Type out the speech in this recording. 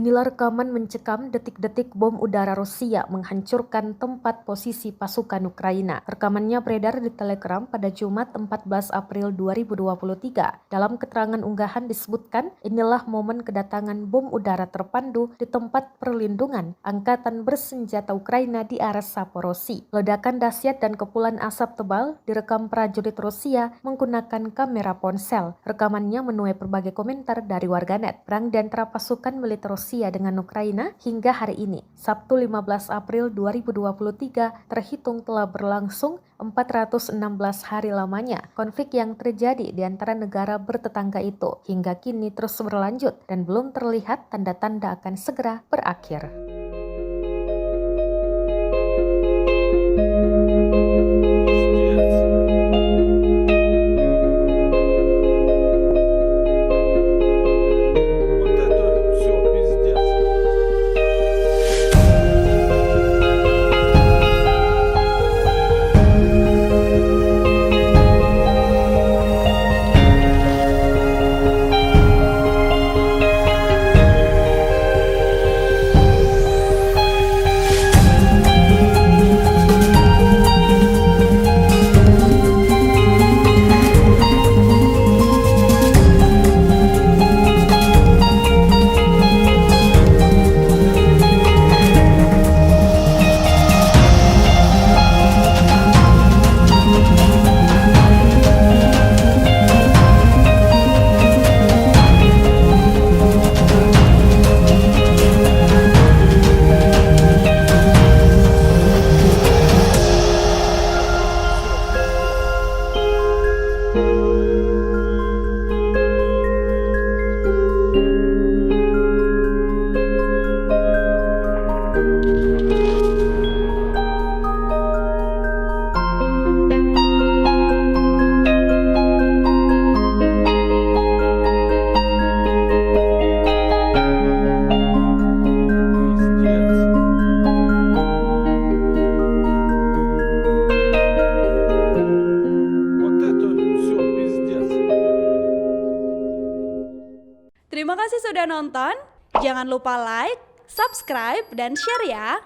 Inilah rekaman mencekam detik-detik bom udara Rusia menghancurkan tempat posisi pasukan Ukraina. Rekamannya beredar di Telegram pada Jumat 14 April 2023. Dalam keterangan unggahan disebutkan, inilah momen kedatangan bom udara terpandu di tempat perlindungan Angkatan Bersenjata Ukraina di arah Zaporozhye. Ledakan dahsyat dan kepulan asap tebal direkam prajurit Rusia menggunakan kamera ponsel. Rekamannya menuai berbagai komentar dari warganet. Perang di antara pasukan militer Rusia dengan Ukraina hingga hari ini, Sabtu 15 April 2023, terhitung telah berlangsung 416 hari lamanya. Konflik yang terjadi di antara negara bertetangga itu hingga kini terus berlanjut dan belum terlihat tanda-tanda akan segera berakhir. Terima kasih sudah nonton. Jangan lupa like, subscribe, dan share ya.